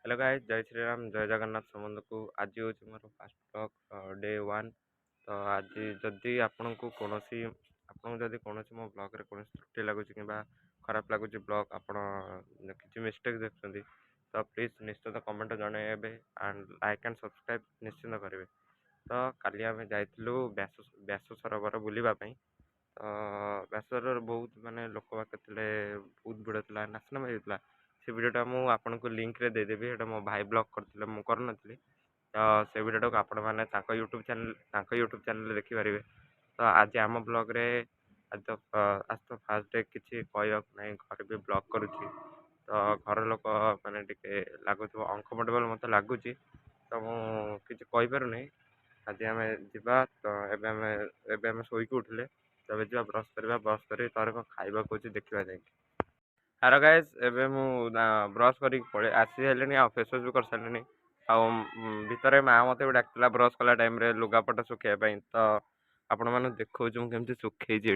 Hello guys, जय श्री राम, जय जगन्नाथ समस्त। आज हूँ मोर फास्ट ब्लॉग डे 1। तो आज जदि आपको कौन मो ब्लॉग रे कौन त्रुटि लगुच कि खराब लगुच ब्लॉग आप किसी मिस्टेक देखते तो प्लीज निश्चित कमेंट जनइबे एंड लाइक एंड सब्सक्राइब निश्चिंत करेंगे। तो काली आम जाइलु व्यास सरोवर बुलापी। तो व्यास सरोवर बहुत मानने लोक बाक बहुत भिड़ था, नाचना होता। से भिडियोटा मुझे आपको लिंक रे देदेवी। एटा मो भाई ब्लॉग करते मुझे करनी। तो से भिडियो को आपण मैंने यूट्यूब चैनल देखिपारे। तो आज आम ब्लॉग रे आज तो फास्ट डे किसी कहवाक ना, घर भी ब्लॉग करुच्ची। तो घर लोक मैंने लगुच अनकम्फर्टेबल मत लगुच। तो मुझे आज आम जा। तो एवं शोक उठिले तब जा ब्रश करवा, ब्रश कर तार कौन खावा कौच देखा जाए। हेलो गाइस, एबे मु ब्रश करी पड़े आसी सारे आ फेस वाश भी कर सारे। भितर माँ मत भी डाक ब्रश कला टाइम लुगापटा सुखाइबा। तो आपण मैंने देखो केमती सुखे ये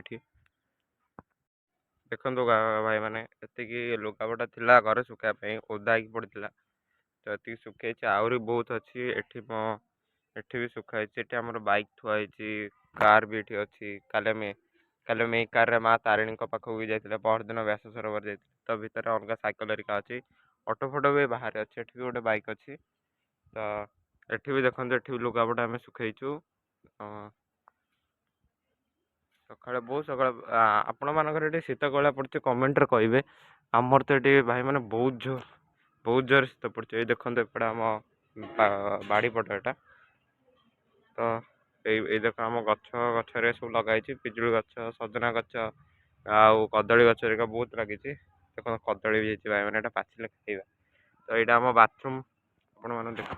देखो भाई मैंने ये लुगापटा थिला घर सुखाई ओदा पड़ा। तो ये सुखे आहरी बहुत अच्छी। एठी भी सुखाई। आम बाइक थुआई, कार भी ये अच्छी। काले कार रे माँ तारिणी पाखक भी जाते पहर दिन व्यास सरोवर जाते। तो भितर अलग साइकेल हरिका अच्छी, ऑटो फोटो भी बाहर अच्छे। एठी भी गोटे बाइक अच्छी। तो एठी भी देखो, एठी भी लुगापटा आम सुखैचु। सकाଳେ बहुत सकाଳେ आपण मानकर ये शीत कला पड़े कमेंट रे कहे। आमर तो ये भाई मैंने बहुत जोर शीत पड़े। ये देखते एपटे आम बाड़ी पट एटा। तो ये देख आम गरे सब लगे पिजुली गच, सजना गच, आउ कदली गच बहुत लगी। देखो कदली भी भाई मैंने पाचिले खाइबा। तो यहाँ आम बाथरूम आप देख।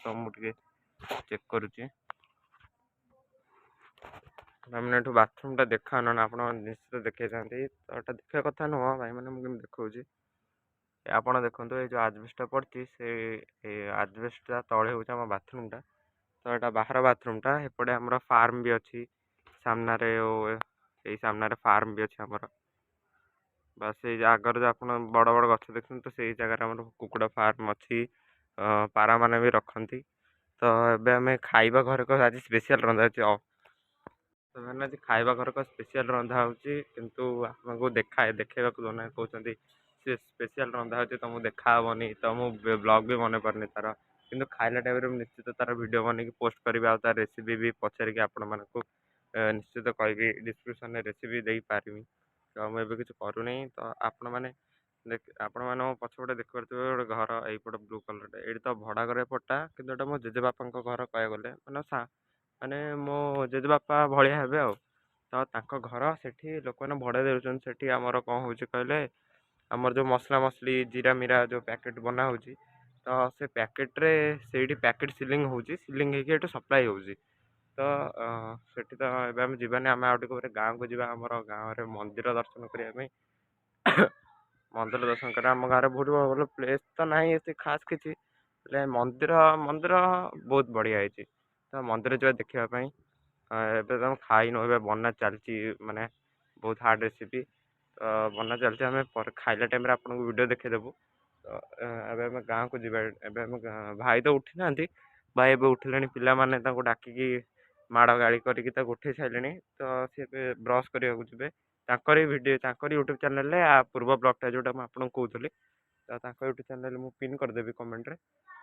तो मुझे चेक करुच्ची मैंने बाथरूम टा देखा ना आप निश्चित देखी था। तो यहाँ देखा कथा नुह भाई मैंने मुझे देखा। आप देखो ये जो आजबेस्ट पड़ी से आजबेस्ट तले हूँ आम बाथरूम टा। तो यहाँ बाहर बाथरूम टा एपटे आम फार्म भी अच्छी सामने। यही सामने फार्म भी अच्छी आमर। बस ये आगर जो आप बड़ बड़ गछ देखते तो से जगह कुकुड़ा फार्म अच्छी। पारा मैंने भी रखती। तो ये आम खाइबा घर को आज स्पेशल रंधा। तो मैंने आज खाइबा घर को स्पेशल रंधा होंतु आपको देखा दौना कहते सी स्पेशल रंधा हो तुमको देखाबनी। तो मुझे ब्लॉग भी मन पारनी तार कि खाइला टाइम निश्चित तार वीडियो बन पोस्ट करी। तार रेसिपी भी पचारिकी आपण मानक निश्चित कहि डिस्क्रिप्शन में रेसिपी दे पारि। तो मुझे किसी करूनी। तो आपण मैंने आपण मैंने पछपटे देखिए गोटे घर यहीपट ब्लू कलर ये तो भड़ा घर पटा कि मो जेजेबापा घर कह गले माने मो जेजेबापा भाया हे आ। तो तांको घर से लोक मैंने भड़ा दे आमर कौन हो कहले आमर जो मसला मसली जीरा मीरा जो पैकेट बना हो। तो से पैकेट रे से पैकेट सिलिंग हो सिलिंग होगी सप्लाई हो। तो सेठी तो एम जीवानी आम आउटे गाँव को जावा आम गाँव में मंदिर दर्शन करने। मंदिर दर्शन कर आम गाँव बहुत भल प्लेस तो ना ये खास किसी मंदिर मंदिर बहुत बढ़िया है। तो मंदिर जा देखापी तुम खाई नो बना चलती माने बहुत हार्ड रेसिपी। तो बना चलती आम खाइला टाइम आपको वीडियो देखेदेबू। तो एम गाँव को जा भाई तो उठी ना भाई ए उठिले पिला माने डाकिकी माड़ गाड़ी करके उठे सारे। तो सी ब्रश करने जी यूट्यूब चैनल पूर्व ब्लॉगटा जोटा मुझे कहूली। तो यूट्यूब चैनल मुझे पिन करदेवी कमेंट रे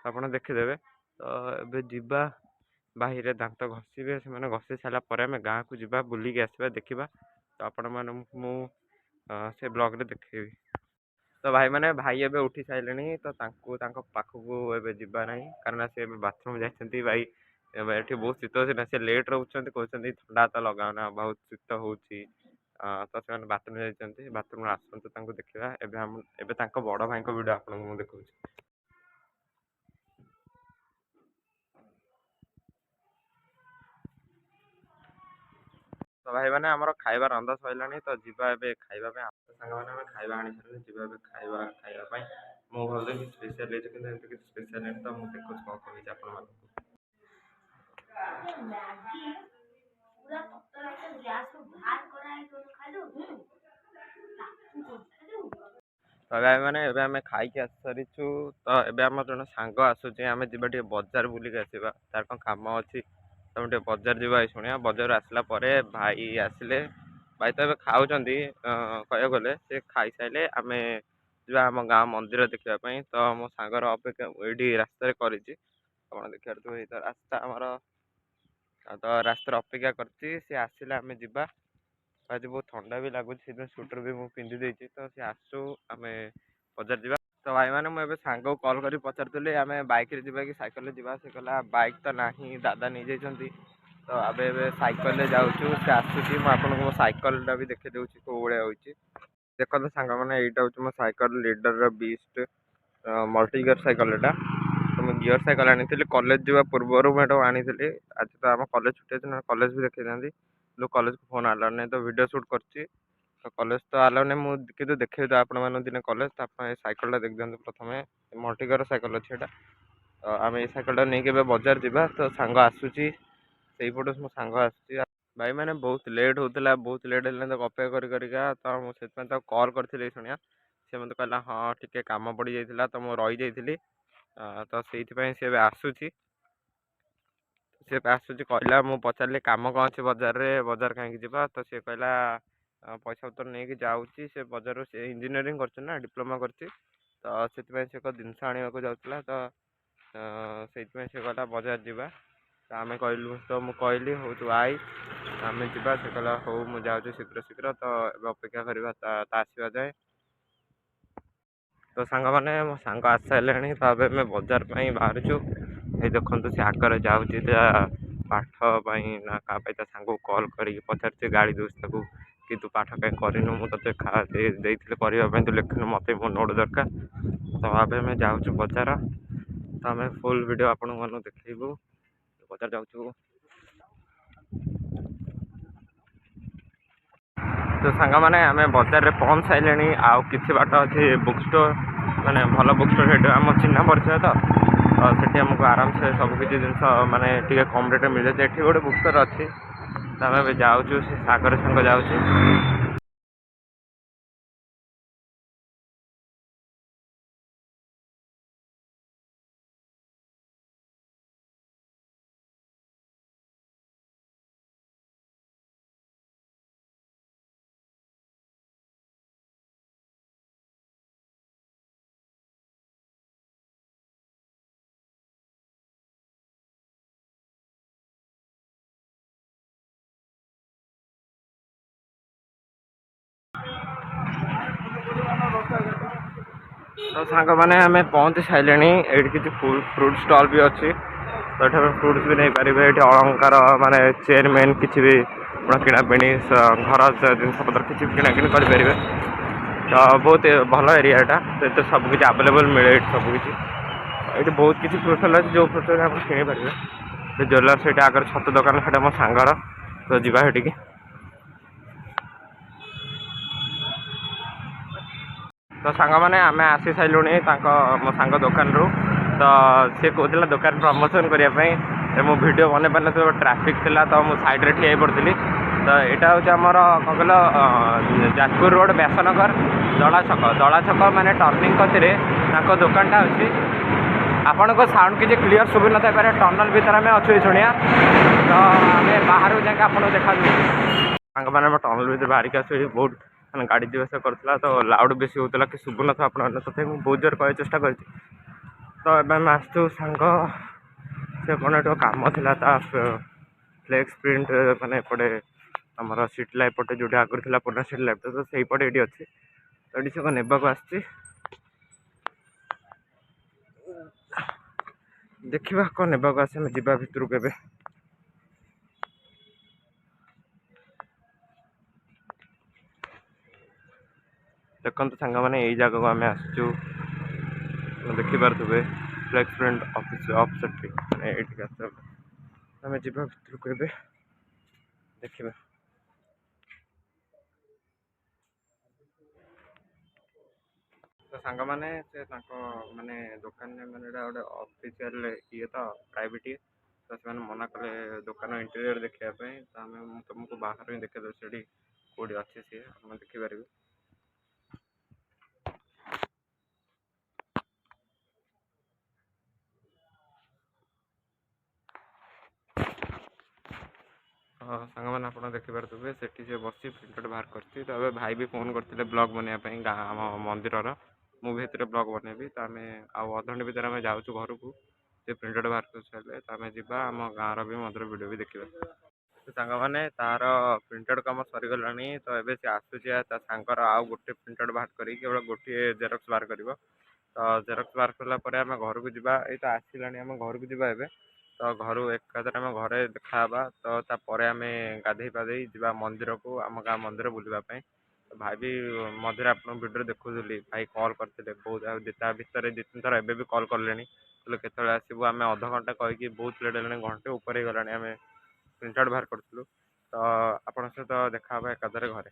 आप देखीदे। तो ये जीवा बाहर दांत घषे से घषि सारापर आम गाँव को जा बुलिकी आसवा देखा। तो आपण से ब्लॉग रे देखेबी। तो भाई मैंने भाई एबे उठी सारे। तो पाखक जावा ना कारण से बाथरूम जाती भाई। ये बहुत शीत अच्छे से लेट रोचे कहते थंडा तो लगाओना बहुत शीत हो। तो से बाथरूम जाती बाथरूम आसतु देखा। एवं बड़ भाई वीडियो आपको देखा। तो भाई मैंने आमर खाइबा रंधा सरला। तो जीवा खाइबा सांग मैंने खाइबा आनी सारे जीवा खाइबा खाइबा मुझे भल स्पेशल कि स्पेशल तो मुझे देखो कौन कही आप। ତ ଏବେ ଆମେ ଖାଇକି ଆସି ସାରିଛୁ। ତ ଏବେ ଆମର ଜଣେ ସାଙ୍ଗ ଆସୁଛି, ଆମେ ଯିବା ଟିକେ ବଜାର ବୁଲିକି ଆସିବା। ତାର କ'ଣ କାମ ଅଛି, ତ ଆମେ ଟିକେ ବଜାର ଯିବା। ଏଇ ଶୁଣିବା ବଜାରରୁ ଆସିଲା ପରେ ଭାଇ ଆସିଲେ, ଭାଇ ତ ଏବେ ଖାଉଛନ୍ତି। କହିବାକୁ ଗଲେ ସେ ଖାଇସାରିଲେ ଆମେ ଯିବା ଆମ ଗାଁ ମନ୍ଦିର ଦେଖିବା ପାଇଁ। ତ ମୋ ସାଙ୍ଗର ଅପେକ୍ଷା ଏଇଠି ରାସ୍ତାରେ କରିଛି, ଆପଣ ଦେଖିପାରୁଥିବେ। ଏଇ ତ ରାସ୍ତା ଆମର, ତ ରାସ୍ତାରେ ଅପେକ୍ଷା କରିଛି। ସେ ଆସିଲେ ଆମେ ଯିବା। ଆଜି ବହୁତ ଥଣ୍ଡା ବି ଲାଗୁଛି, ସେଥିପାଇଁ ସ୍ୱେଟର ବି ମୁଁ ପିନ୍ଧି ଦେଇଛି। ତ ସେ ଆସୁ, ଆମେ ବଜାର ଯିବା। ତ ଭାଇମାନେ, ମୁଁ ଏବେ ସାଙ୍ଗକୁ କଲ୍ କରି ପଚାରୁଥିଲି ଆମେ ବାଇକ୍ରେ ଯିବା କି ସାଇକେଲରେ ଯିବା। ସେ କହିଲା ବାଇକ୍ ତ ନାହିଁ, ଦାଦା ନେଇଯାଇଛନ୍ତି। ତ ଏବେ ସାଇକେଲରେ ଯାଉଛୁ। ସେ ଆସୁଛି, ମୁଁ ଆପଣଙ୍କୁ ମୋ ସାଇକେଲଟା ବି ଦେଖେଇ ଦେଉଛି କେଉଁ ଭଳିଆ ହେଉଛି। ଦେଖନ୍ତୁ ସାଙ୍ଗମାନେ, ଏଇଟା ହେଉଛି ମୋ ସାଇକେଲ ଲିଡରର ବିଷ୍ଟ ମଲ୍ଟି ଗିୟର ସାଇକେଲ। ଏଇଟା ତ ମୁଁ ଗିୟର ସାଇକେଲ ଆଣିଥିଲି କଲେଜ ଯିବା ପୂର୍ବରୁ, ମୁଁ ଏଟାକୁ ଆଣିଥିଲି। ଆଜି ତ ଆମ କଲେଜ ଛୁଟି ଅଛି ନା, କଲେଜ ବି ଦେଖେଇଥାନ୍ତି। କଲେଜକୁ ଫୋନ୍ ଆଲାଉ ନାହିଁ, ତ ଭିଡ଼ିଓ ସୁଟ୍ କରିଛି। ତ କଲେଜ ତ ଆଲାଉ ନାହିଁ, ମୁଁ କିନ୍ତୁ ଦେଖେଇବି ଆପଣମାନଙ୍କୁ ଦିନେ କଲେଜ। ତ ଆପଣ ଏ ସାଇକେଲଟା ଦେଖିଦିଅନ୍ତୁ ପ୍ରଥମେ। ମଲ୍ଟି ଗିୟର ସାଇକେଲ ଅଛି ଏଇଟା। ତ ଆମେ ଏଇ ସାଇକେଲଟା ନେଇକି ଏବେ ବଜାର ଯିବା। ତ ସାଙ୍ଗ ଆସୁଛି, ସେଇପଟୁ ମୋ ସାଙ୍ଗ ଆସୁଛି। ଭାଇ ମାନେ ବହୁତ ଲେଟ୍ ହେଉଥିଲା, ବହୁତ ଲେଟ୍ ହେଲାଣି ତ ଅପେକ୍ଷା କରିକା। ତ ମୁଁ ସେଥିପାଇଁ ତାକୁ କଲ୍ କରିଥିଲି ଶୁଣିଆ। ସେ ମୋତେ କହିଲା ହଁ ଟିକେ କାମ ପଡ଼ିଯାଇଥିଲା, ତ ମୁଁ ରହିଯାଇଥିଲି। ତ ସେଇଥିପାଇଁ ସେ ଏବେ ଆସୁଛି। ସେ ଆସୁଛି କହିଲା, ମୁଁ ପଚାରିଲି କାମ କ'ଣ ଅଛି ବଜାରରେ, ବଜାର କାହିଁକି ଯିବା। ତ ସେ କହିଲା ପଇସା ପତ୍ର ନେଇକି ଯାଉଛି। ସେ ବଜାରରୁ, ସେ ଇଞ୍ଜିନିୟରିଂ କରୁଛି ନା, ଡିପ୍ଲୋମା କରିଛି। ତ ସେଥିପାଇଁ ସେ ଏକ ଜିନିଷ ଆଣିବାକୁ ଯାଉଥିଲା। ତ ସେଇଥିପାଇଁ ସେ କହିଲା ବଜାର ଯିବା। ତ ଆମେ କହିଲୁ, ତ ମୁଁ କହିଲି ହଉ ତୁ ଆଇ, ଆମେ ଯିବା। ସେ କହିଲା ହଉ ମୁଁ ଯାଉଛି ଶୀଘ୍ର। ତ ଏବେ ଅପେକ୍ଷା କରିବା ତା ଆସିବା ଯାଏ। ତ ସାଙ୍ଗମାନେ, ମୋ ସାଙ୍ଗ ଆସିସାରିଲେଣି। ତ ଏବେ ଆମେ ବଜାର ପାଇଁ ବାହାରୁଛୁ। ଏଇ ଦେଖନ୍ତୁ, ସେ ଆଗରେ ଯାଉଛି ପାଠ ପାଇଁ ନା କାହା ପାଇଁ ତା ସାଙ୍ଗକୁ କଲ୍ କରିକି ପଚାରୁଛି, ଗାଳି ଦେଉଛି ତାକୁ କି ତୁ ପାଠ କାହିଁ କରିନୁ, ମୁଁ ତୋତେ ଦେଇଥିଲି କରିବା ପାଇଁ, ତୁ ଲେଖିନୁ, ମୋତେ ମୋ ନୋଟ୍ ଦରକାର। ତ ଏବେ ଆମେ ଯାଉଛୁ ବଜାର। ତ ଆମେ ଫୁଲ୍ ଭିଡ଼ିଓ ଆପଣମାନଙ୍କୁ ଦେଖେଇବୁ। ବଜାର ଯାଉଛୁ। ତ ସାଙ୍ଗମାନେ, ଆମେ ବଜାରରେ ପହଞ୍ଚି ସାରିଲେଣି। ଆଉ କିଛି ବାଟ ଅଛି ବୁକ୍ ଷ୍ଟୋର୍, ମାନେ ଭଲ ବୁକ୍ ଷ୍ଟୋର୍। ସେଠି ଆମ ଚିହ୍ନା ପରିଚୟ। ତ ସେଠି ଆମକୁ ଆରାମସେ ସବୁ କିଛି ଜିନିଷ ମାନେ ଟିକେ କମ୍ ରେଟ୍ରେ ମିଳିଯାଉଛି। ଏଠି ଗୋଟେ ବୁକ୍ ଷ୍ଟୋର୍ ଅଛି। ତ ଆମେ ଏବେ ଯାଉଛୁ, ସେ ସାଙ୍ଗ ଯାଉଛି। ତ ସାଙ୍ଗମାନେ, ଆମେ ପହଞ୍ଚି ସାରିଲେଣି। ଏଇଠି କିଛି ଫ୍ରୁଟ୍ ଷ୍ଟଲ୍ ବି ଅଛି। ତ ଏଠାରେ ଫ୍ରୁଟ୍ସ ବି ନେଇପାରିବେ। ଏଠି ଅଳଙ୍କାର ମାନେ ଚେୟାରମ୍ୟାନ୍ କିଛି ବି ଆପଣ କିଣାକିଣି, ଘର ଜିନିଷପତ୍ର କିଛି ବି କିଣାକିଣି କରିପାରିବେ। ତ ବହୁତ ଭଲ ଏରିଆ ଏଇଟା। ସେଥିରେ ସବୁ କିଛି ଆଭେଲେବଲ୍ ମିଳେ ଏଇଠି ସବୁକିଛି। ଏଇଠି ବହୁତ କିଛି ଫ୍ରୁଟ୍ ଷ୍ଟଲ୍ ଅଛି, ଯେଉଁ ଫ୍ରୁଟ୍ ଷ୍ଟଲ୍ ଆପଣ କିଣିପାରିବେ। ସେ ଜୁଏଲାର୍ସ ସେଇଟା ଆଗରେ ଛତୁ ଦୋକାନ, ସେଇଟା ମୋ ସାଙ୍ଗର। ତ ଯିବା ସେଠିକି। ତ ସାଙ୍ଗମାନେ, ଆମେ ଆସି ସାରିଲୁଣି ମୋ ସାଙ୍ଗ ଦୋକାନରୁ। ତ ସେ କହୁଥିଲା ଦୋକାନ ପ୍ରମୋସନ୍ କରିବା ପାଇଁ। ମୁଁ ଭିଡ଼ିଓ ବନେଇ ପାରିନଥିଲି, ଟ୍ରାଫିକ୍ ଥିଲା। ତ ମୁଁ ସାଇଡ଼୍ରେ ଠିଆ ହେଇ ପଡ଼ିଥିଲି। ତ ଏଇଟା ହେଉଛି ଆମର କ'ଣ କହିଲ, ଯାଜପୁର ରୋଡ଼, ବ୍ୟାସନଗର, ଦଳା ଛକ ମାନେ ଟର୍ଣ୍ଣିଂ କତିରେ ତାଙ୍କ ଦୋକାନଟା ଅଛି। ଆପଣଙ୍କ ସାଉଣ୍ଡ କିଛି କ୍ଲିଅର୍ ଶୁଭି ନଥାଇପାରେ, ଟନଲ୍ ଭିତରେ ଆମେ ଅଛୁ ଶୁଣିଆ। ତ ଆମେ ବାହାରକୁ ଯାଇକି ଆପଣଙ୍କୁ ଦେଖାଯାଉଛି। ସାଙ୍ଗମାନେ, ଆମ ଟନଲ୍ ଭିତରେ ବାହାରିକି ଆସୁ। ଏଠି ବହୁତ ମାନେ ଗାଡ଼ି ଯିବା ଆସିବା କରୁଥିଲା, ତ ଲାଉଡ଼ ବେଶୀ ହେଉଥିଲା, କି ଶୁଭୁନଥିବ ଆପଣମାନେ। ତଥାପି ମୁଁ ବହୁତ ଜୋର କହିବାକୁ ଚେଷ୍ଟା କରିଛି। ତ ଏବେ ଆମେ ଆସିଛୁ ସାଙ୍ଗ, ସେ କ'ଣ ଏଠି କାମ ଥିଲା ତା ଫ୍ଲେକ୍ସ ପ୍ରିଣ୍ଟ, ମାନେ ଏପଟେ ଆମର ସିଟ୍ ଲାଇଟ୍ ପଟେ ଯେଉଁଠି ଆଗରୁ ଥିଲା ପୁରୁଣା ସିଟ୍ ଲାଇଟ୍, ତ ସେଇପଟେ ଏଠି ଅଛି। ତ ଏଠି ସେ କ'ଣ ନେବାକୁ ଆସିଛି। ଦେଖିବା କ'ଣ ନେବାକୁ ଆସେ, ଆମେ ଯିବା ଭିତରକୁ ଏବେ। ଦେଖନ୍ତୁ ସାଙ୍ଗମାନେ, ଏଇ ଜାଗାକୁ ଆମେ ଆସିଛୁ। ଦେଖିପାରୁଥିବେ ଫ୍ଲେକ୍ସ ପ୍ରିଣ୍ଟ ଅଫିସ୍ ସେଠି, ମାନେ ଏଇଠିକି ଆସିବା। ଆମେ ଯିବା ଭିତରକୁ ଏବେ, ଦେଖିବା। ତ ସାଙ୍ଗମାନେ, ସେ ତାଙ୍କ ମାନେ ଦୋକାନରେ, ମାନେ ଏଇଟା ଗୋଟେ ଅଫିସିଆଲ ଇଏ, ତ ପ୍ରାଇଭେଟ୍ ଇଏ। ତ ସେମାନେ ମନା କଲେ ଦୋକାନ ଇଣ୍ଟେରିୟର୍ ଦେଖିବା ପାଇଁ। ତ ମୁଁ ତୁମକୁ ବାହାରୁ ହିଁ ଦେଖେଇ ଦେଉଛି ସେଠି କେଉଁଠି ଅଛି ସିଏ, ଆପଣ ଦେଖିପାରିବେ। ସାଙ୍ଗମାନେ ଆପଣ ଦେଖିପାରୁଥିବେ ସେଠି ସେ ବସି ପ୍ରିଣ୍ଟ ଆଉଟ୍ ବାହାର କରିଛି। ତ ଏବେ ଭାଇ ବି ଫୋନ୍ କରିଥିଲେ ବ୍ଲଗ୍ ବନେଇବା ପାଇଁ ଗାଁ ଆମ ମନ୍ଦିରର। ମୁଁ ବି ସେଥିରେ ବ୍ଲଗ୍ ବନେଇବି। ତ ଆମେ ଆଉ ଅଧଘଣ୍ଟେ ଭିତରେ ଆମେ ଯାଉଛୁ ଘରକୁ। ସେ ପ୍ରିଣ୍ଟ ଆଉଟ୍ ବାହାର କରି ସାରିଲେ ତ ଆମେ ଯିବା ଆମ ଗାଁର ବି ମନ୍ଦିର ଭିଡ଼ିଓ ବି ଦେଖିବା। ତ ସାଙ୍ଗମାନେ ତାର ପ୍ରିଣ୍ଟ ଆଉଟ୍ କାମ ସରିଗଲାଣି। ତ ଏବେ ସେ ଆସୁଛି ତା ସାଙ୍ଗର ଆଉ ଗୋଟେ ପ୍ରିଣ୍ଟ ଆଉଟ୍ ବାହାର କରିକି କେବଳ ଗୋଟିଏ ଜେରକ୍ସ ବାହାର କରିବ। ତ ଜେରକ୍ସ ବାହାର କଲା ପରେ ଆମେ ଘରକୁ ଯିବା। ଏଇ ତ ଆସିଲାଣି ଆମେ ଘରକୁ ଯିବା ଏବେ। ତ ଘରୁ ଏକାଥରେ ଆମେ ଘରେ ଦେଖାହେବା। ତ ତାପରେ ଆମେ ଗାଧେଇ ପାଧେଇ ଯିବା ମନ୍ଦିରକୁ, ଆମ ଗାଁ ମନ୍ଦିର ବୁଲିବା ପାଇଁ। ତ ଭାଇ ବି ମଝିରେ ଆପଣଙ୍କ ଭିଡ଼ିଓରେ ଦେଖୁଥିଲି ଭାଇ କଲ୍ କରିଥିଲେ ବହୁତ, ତା ଭିତରେ 2-3 ଥର ଏବେ ବି କଲ୍ କଲେଣି। କହିଲେ କେତେବେଳେ ଆସିବୁ, ଆମେ ଅଧଘଣ୍ଟା କହିକି ବହୁତ ଲେଟ୍ ହେଲାଣି, ଘଣ୍ଟେ ଉପରେ ହେଇଗଲାଣି ଆମେ ପ୍ରିଣ୍ଟ ଆଉଟ୍ ବାହାର କରୁଥିଲୁ। ତ ଆପଣଙ୍କ ସହିତ ଦେଖାହେବା ଏକାଥରେ ଘରେ।